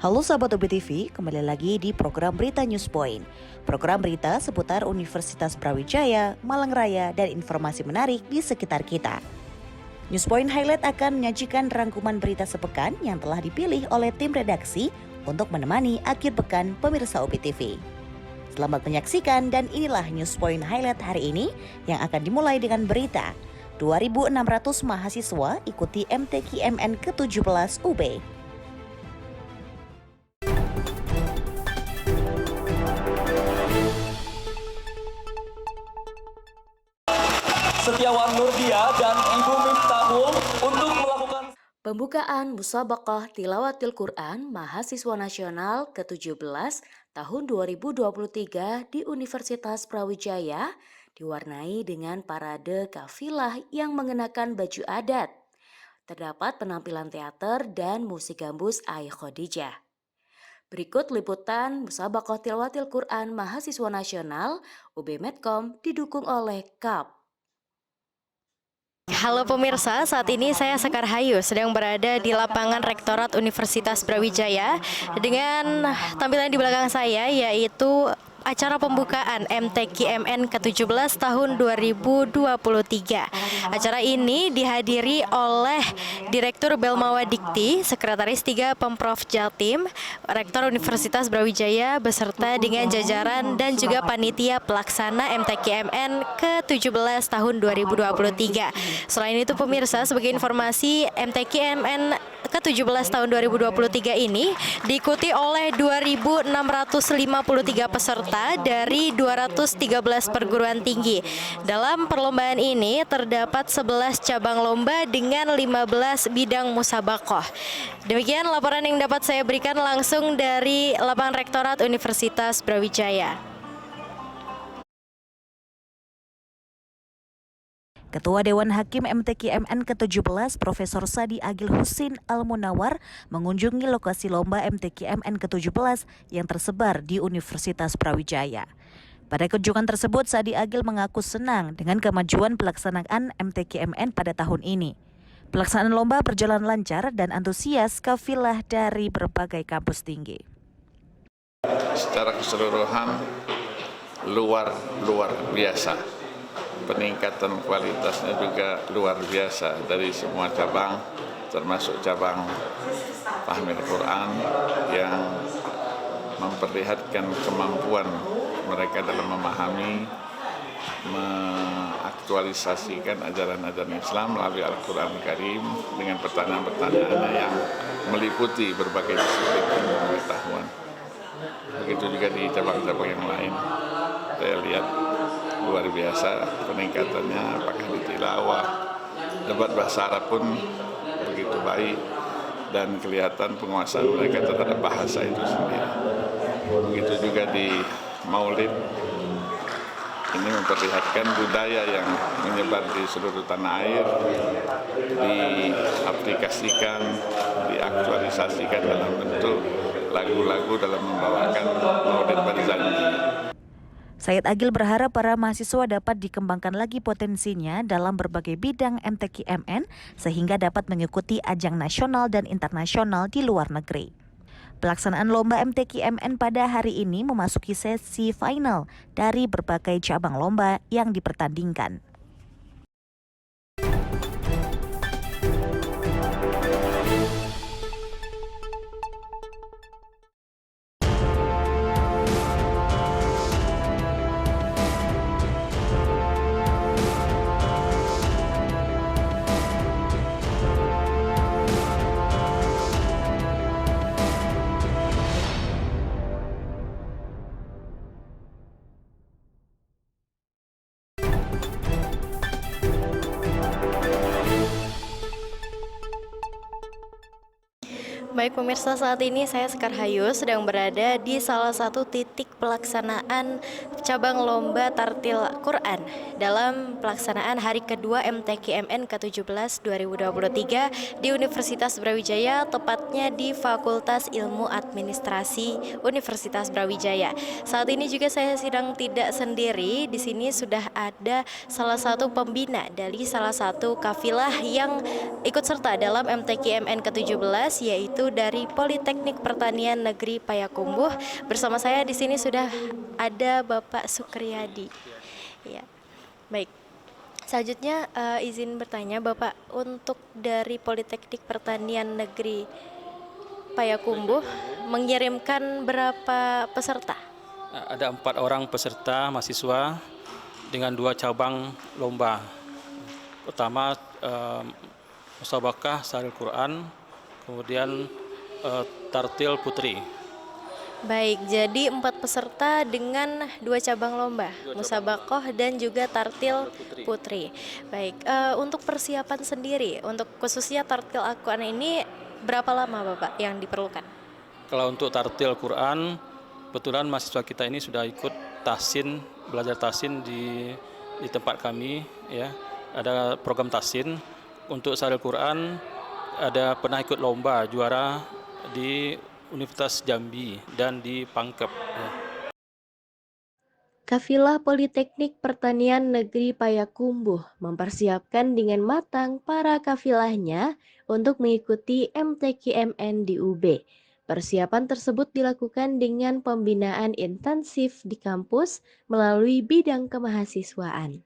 Halo sahabat UBTV, kembali lagi di program Berita Newspoint. Program berita seputar Universitas Brawijaya, Malang Raya, dan informasi menarik di sekitar kita. Newspoint Highlight akan menyajikan rangkuman berita sepekan yang telah dipilih oleh tim redaksi untuk menemani akhir pekan pemirsa UBTV. Selamat menyaksikan dan inilah Newspoint Highlight hari ini yang akan dimulai dengan berita 2.600 mahasiswa ikuti MTQ-MN ke-17 UB. Setiawan Nurdia dan Ibu Miftahul untuk melakukan Pembukaan Musabaqah Tilawatil Quran Mahasiswa Nasional ke-17 tahun 2023 di Universitas Brawijaya diwarnai dengan parade kafilah yang mengenakan baju adat. Terdapat penampilan teater dan musik gambus Ai Khadijah. Berikut liputan Musabaqah Tilawatil Quran Mahasiswa Nasional UB Medcom didukung oleh KAP. Halo pemirsa, saat ini saya Sekar Hayu sedang berada di lapangan Rektorat Universitas Brawijaya dengan tampilan di belakang saya yaitu acara pembukaan MTQ-MN ke-17 tahun 2023. Acara ini dihadiri oleh Direktur Belmawa Dikti, Sekretaris 3 Pemprov Jatim, Rektor Universitas Brawijaya beserta dengan jajaran dan juga panitia pelaksana MTQ-MN ke-17 tahun 2023. Selain itu pemirsa, sebagai informasi MTQ-MN ke-17 tahun 2023 ini diikuti oleh 2.653 peserta dari 213 perguruan tinggi. Dalam perlombaan ini terdapat 11 cabang lomba dengan 15 bidang musabaqah. Demikian laporan yang dapat saya berikan langsung dari lapangan Rektorat Universitas Brawijaya. Ketua Dewan Hakim MTQ-MN ke-17 Profesor Sadi Agil Husin Al-Munawar mengunjungi lokasi lomba MTQ-MN ke-17 yang tersebar di Universitas Brawijaya. Pada kunjungan tersebut, Sadi Agil mengaku senang dengan kemajuan pelaksanaan MTQ-MN pada tahun ini. Pelaksanaan lomba berjalan lancar dan antusias kafilah dari berbagai kampus tinggi. Secara keseluruhan luar biasa. Peningkatan kualitasnya juga luar biasa dari semua cabang, termasuk cabang Fahmil Quran yang memperlihatkan kemampuan mereka dalam memahami, mengaktualisasikan ajaran-ajaran Islam melalui Al-Quran Karim dengan pertanyaan-pertanyaannya yang meliputi berbagai disiplin ilmu pengetahuan. Begitu juga di cabang-cabang yang lain, saya lihat luar biasa peningkatannya, apakah di tilawah, debat bahasa Arab pun begitu baik dan kelihatan penguasaan mereka terhadap bahasa itu sendiri. Begitu juga di Maulid, ini memperlihatkan budaya yang menyebar di seluruh tanah air, diaplikasikan, diaktualisasikan dalam bentuk lagu-lagu dalam membawakan Maulid Barzanji. Said Agil berharap para mahasiswa dapat dikembangkan lagi potensinya dalam berbagai bidang MTQ-MN sehingga dapat mengikuti ajang nasional dan internasional di luar negeri. Pelaksanaan lomba MTQ-MN pada hari ini memasuki sesi final dari berbagai cabang lomba yang dipertandingkan. Baik pemirsa, saat ini saya Sekar Hayu sedang berada di salah satu titik pelaksanaan cabang lomba tartil Quran dalam pelaksanaan hari kedua MTQ-MN ke-17 2023 di Universitas Brawijaya, tepatnya di Fakultas Ilmu Administrasi Universitas Brawijaya. Saat ini juga saya sedang tidak sendiri, di sini sudah ada salah satu pembina dari salah satu kafilah yang ikut serta dalam MTQ-MN ke-17 yaitu dari Politeknik Pertanian Negeri Payakumbuh. Bersama saya di sini sudah ada Bapak Sukriyadi. Ya, baik. Selanjutnya izin bertanya Bapak, untuk dari Politeknik Pertanian Negeri Payakumbuh mengirimkan berapa peserta? Ada 4 orang peserta mahasiswa dengan 2 cabang lomba. Pertama musabakah Syahril Quran, kemudian tartil putri. Baik, jadi 4 peserta dengan 2 cabang lomba, musabakoh dan juga tartil putri. Baik, untuk persiapan sendiri, untuk khususnya tartil Al-Quran ini berapa lama Bapak yang diperlukan? Kalau untuk tartil Quran, kebetulan mahasiswa kita ini sudah ikut tahsin, belajar tahsin di tempat kami, ya. Ada program tahsin. Untuk Syahril Quran ada pernah ikut lomba juara di Universitas Jambi dan di Pangkep. Ya. Kafilah Politeknik Pertanian Negeri Payakumbuh mempersiapkan dengan matang para kafilahnya untuk mengikuti MTQ-MN di UB. Persiapan tersebut dilakukan dengan pembinaan intensif di kampus melalui bidang kemahasiswaan.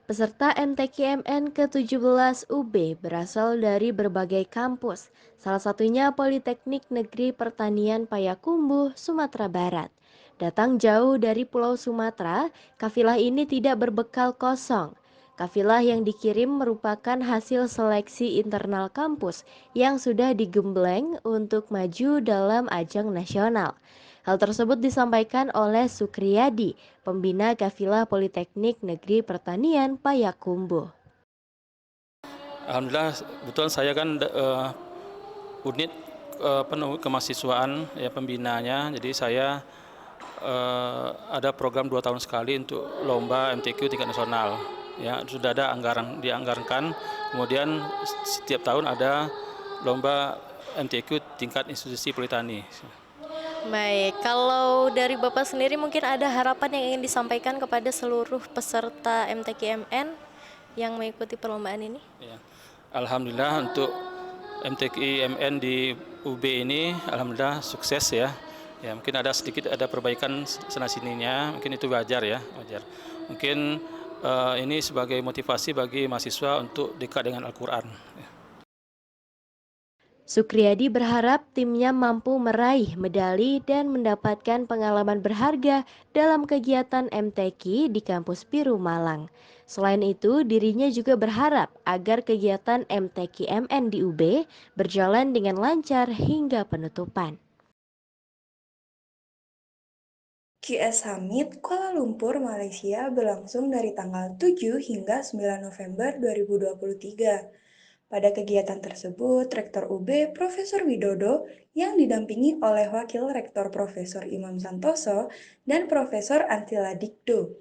Peserta MTQ-MN ke-17 UB berasal dari berbagai kampus, salah satunya Politeknik Negeri Pertanian Payakumbuh, Sumatera Barat. Datang jauh dari Pulau Sumatera, kafilah ini tidak berbekal kosong. Kafilah yang dikirim merupakan hasil seleksi internal kampus yang sudah digembleng untuk maju dalam ajang nasional. Hal tersebut disampaikan oleh Sukriyadi, pembina Kafilah Politeknik Negeri Pertanian Payakumbuh. Alhamdulillah, kebetulan saya kan unit kemahasiswaan ya pembinanya, jadi saya ada program 2 tahun sekali untuk lomba MTQ tingkat nasional. Ya, sudah ada dianggarkan, kemudian setiap tahun ada lomba MTQ tingkat institusi Politani. Baik, kalau dari Bapak sendiri mungkin ada harapan yang ingin disampaikan kepada seluruh peserta MTQ-MN yang mengikuti perlombaan ini? Ya. Alhamdulillah untuk MTQ-MN di UB ini alhamdulillah sukses ya. Ya, mungkin ada sedikit perbaikan sana-sininya, mungkin itu wajar ya, wajar. Mungkin ini sebagai motivasi bagi mahasiswa untuk dekat dengan Al-Quran. Ya. Sukriyadi berharap timnya mampu meraih medali dan mendapatkan pengalaman berharga dalam kegiatan MTQ di kampus Biru Malang. Selain itu, dirinya juga berharap agar kegiatan MTQ-MN di UB berjalan dengan lancar hingga penutupan. QS Summit Kuala Lumpur, Malaysia berlangsung dari tanggal 7 hingga 9 November 2023. Pada kegiatan tersebut, Rektor UB Profesor Widodo yang didampingi oleh Wakil Rektor Profesor Imam Santoso dan Profesor Antila Dikdo.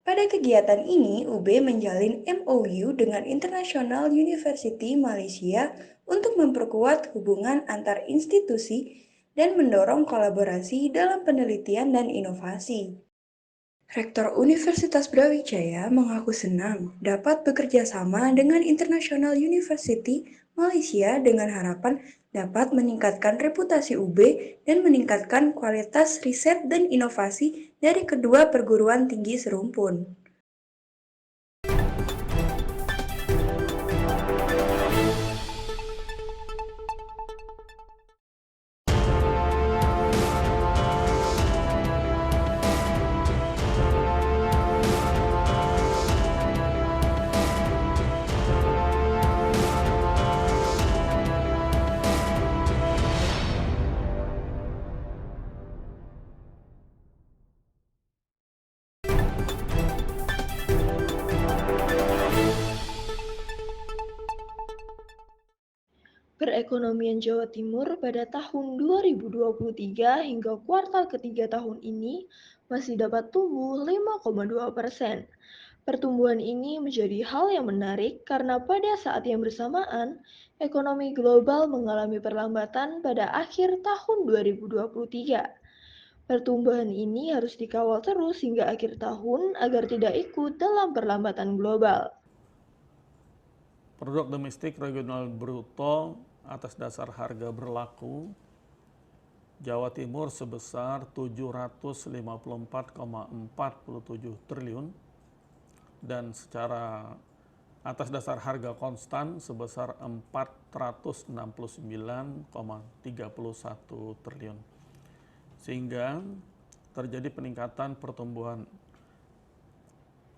Pada kegiatan ini, UB menjalin MOU dengan International University Malaysia untuk memperkuat hubungan antar institusi dan mendorong kolaborasi dalam penelitian dan inovasi. Rektor Universitas Brawijaya mengaku senang dapat bekerja sama dengan International University Malaysia dengan harapan dapat meningkatkan reputasi UB dan meningkatkan kualitas riset dan inovasi dari kedua perguruan tinggi serumpun. Perekonomian Jawa Timur pada tahun 2023 hingga kuartal ketiga tahun ini masih dapat tumbuh 5,2%. Pertumbuhan ini menjadi hal yang menarik karena pada saat yang bersamaan, ekonomi global mengalami perlambatan pada akhir tahun 2023. Pertumbuhan ini harus dikawal terus hingga akhir tahun agar tidak ikut dalam perlambatan global. Produk domestik regional bruto atas dasar harga berlaku Jawa Timur sebesar 754,47 triliun dan secara atas dasar harga konstan sebesar 469,31 triliun. Sehingga terjadi peningkatan pertumbuhan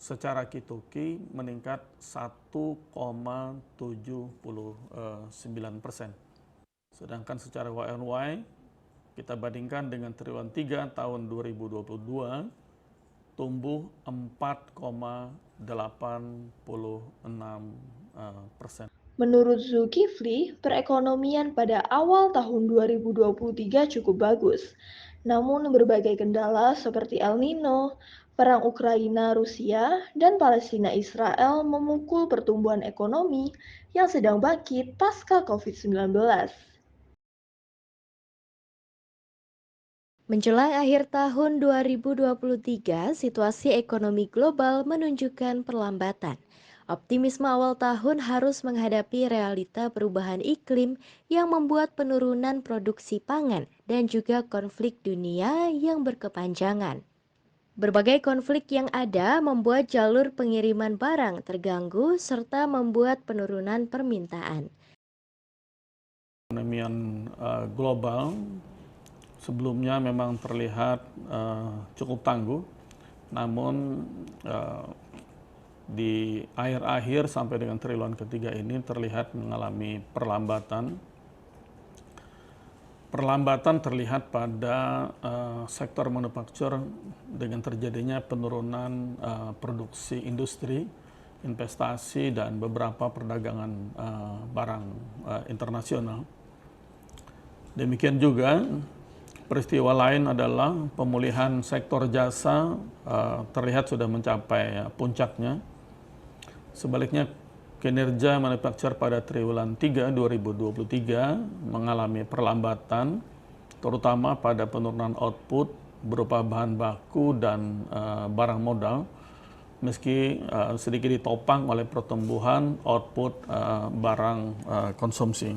secara Q2Q meningkat 1,79%. Sedangkan secara YoY kita bandingkan dengan triwulan 3 tahun 2022 tumbuh 4,86%. Menurut Zulkifli, perekonomian pada awal tahun 2023 cukup bagus. Namun berbagai kendala seperti El Nino, perang Ukraina-Rusia, dan Palestina-Israel memukul pertumbuhan ekonomi yang sedang bangkit pasca COVID-19. Menjelang akhir tahun 2023, situasi ekonomi global menunjukkan perlambatan. Optimisme awal tahun harus menghadapi realita perubahan iklim yang membuat penurunan produksi pangan dan juga konflik dunia yang berkepanjangan. Berbagai konflik yang ada membuat jalur pengiriman barang terganggu serta membuat penurunan permintaan. Perekonomian global sebelumnya memang terlihat cukup tangguh, namun di akhir-akhir sampai dengan triwulan ketiga ini terlihat mengalami perlambatan. Perlambatan terlihat pada sektor manufaktur dengan terjadinya penurunan produksi industri, investasi, dan beberapa perdagangan barang internasional. Demikian juga peristiwa lain adalah pemulihan sektor jasa terlihat sudah mencapai puncaknya. Sebaliknya, kinerja manufaktur pada triwulan 3 2023 mengalami perlambatan, terutama pada penurunan output berupa bahan baku dan barang modal, meski sedikit ditopang oleh pertumbuhan output barang konsumsi.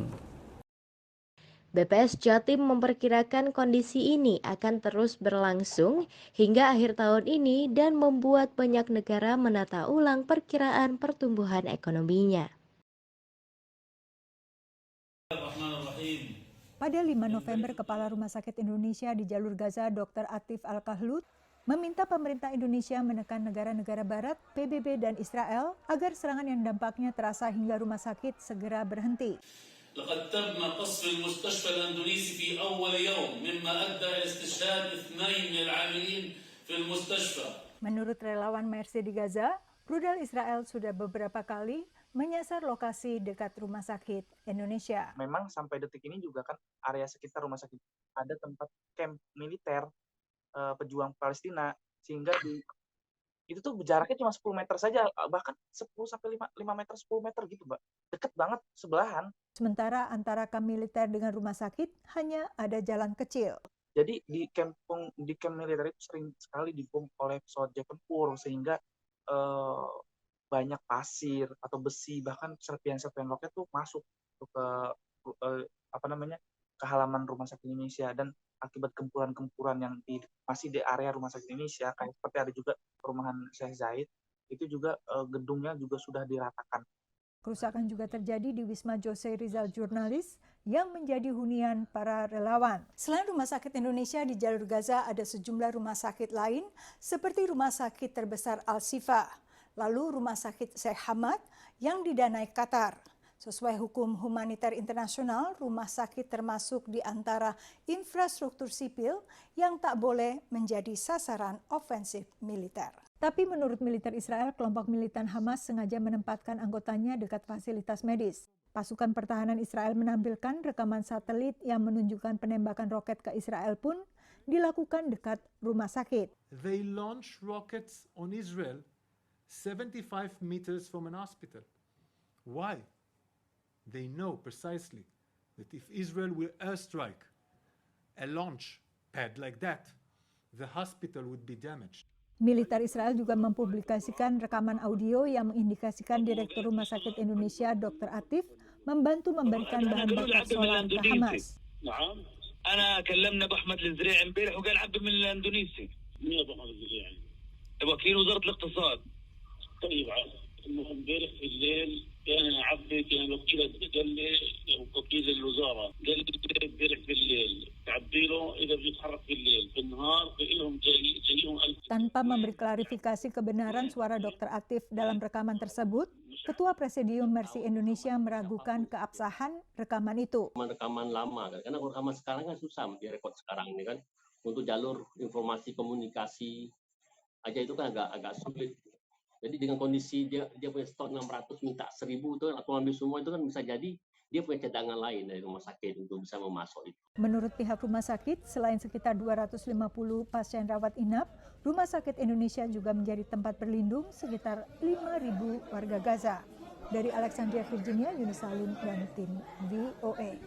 BPS Jatim memperkirakan kondisi ini akan terus berlangsung hingga akhir tahun ini dan membuat banyak negara menata ulang perkiraan pertumbuhan ekonominya. Pada 5 November, Kepala Rumah Sakit Indonesia di Jalur Gaza, Dr. Atif Al-Kahlut, meminta pemerintah Indonesia menekan negara-negara barat, PBB, dan Israel agar serangan yang dampaknya terasa hingga rumah sakit segera berhenti. لقد تم قصف المستشفى الأندونيسي في أول يوم مما أدى إلى استشهاد 2 من العاملين في المستشفى. Menurut relawan Mercy di Gaza, rudal Israel sudah beberapa kali menyasar lokasi dekat rumah sakit Indonesia. Memang sampai detik ini juga kan area sekitar rumah sakit ada tempat camp militer pejuang Palestina, sehingga itu tuh jaraknya cuma 10 meter saja, bahkan 10 sampai 5 meter, 10 meter gitu, Mbak. Deket banget, sebelahan. Sementara antara kamp militer dengan rumah sakit hanya ada jalan kecil. Jadi di camp militer itu sering sekali dibom oleh pesawat jet tempur, sehingga banyak pasir atau besi, bahkan serpian-serpian roket tuh masuk ke ke halaman rumah sakit Indonesia. Dan akibat gempuran-gempuran yang masih di area rumah sakit Indonesia, kayak seperti ada juga perumahan Syekh Zayed, itu juga gedungnya juga sudah diratakan. Kerusakan juga terjadi di Wisma Jose Rizal Jurnalis yang menjadi hunian para relawan. Selain Rumah Sakit Indonesia di Jalur Gaza, ada sejumlah rumah sakit lain seperti Rumah Sakit Terbesar Al-Shifa, lalu Rumah Sakit Syekh Hamad yang didanai Qatar. Sesuai hukum humaniter internasional, rumah sakit termasuk di antara infrastruktur sipil yang tak boleh menjadi sasaran ofensif militer. Tapi menurut militer Israel, kelompok militan Hamas sengaja menempatkan anggotanya dekat fasilitas medis. Pasukan pertahanan Israel menampilkan rekaman satelit yang menunjukkan penembakan roket ke Israel pun dilakukan dekat rumah sakit. They launch rockets on Israel 75 meters from an hospital. Why? They know precisely that if Israel will airstrike a launch pad like that, the hospital would be damaged. Militer Israel juga mempublikasikan rekaman audio yang mengindikasikan Direktur Rumah Sakit Indonesia Dr. Atif membantu memberikan bahan bakar solar ke Hamas. أنا كلمنا بأحمد الزريع امبارح وقال عبد من الاندونيسي. مين أبو أحمد الزريع؟ وكيل وزارة الاقتصاد. طيب امبارح في الليل كان عبد كان قال لي وكيل الوزارة قال لي امبارح في الليل تعبي له إذا بيتحرك في الليل في النهار لهم جايهم Tanpa memberi klarifikasi kebenaran suara Dr. Atif dalam rekaman tersebut, Ketua Presidium Mercy Indonesia meragukan keabsahan rekaman itu. Rekaman lama, karena rekaman sekarang kan susah direkod sekarang ini kan, untuk jalur informasi komunikasi aja itu kan agak sulit. Jadi dengan kondisi dia punya stok 600 minta 1000 itu atau ambil semua itu kan bisa jadi dia punya cadangan lain dari rumah sakit untuk bisa memasok itu. Menurut pihak rumah sakit, selain sekitar 250 pasien rawat inap, Rumah Sakit Indonesia juga menjadi tempat berlindung sekitar 5.000 warga Gaza. Dari Alexandria, Virginia, Yunus Salim dan tim VOA.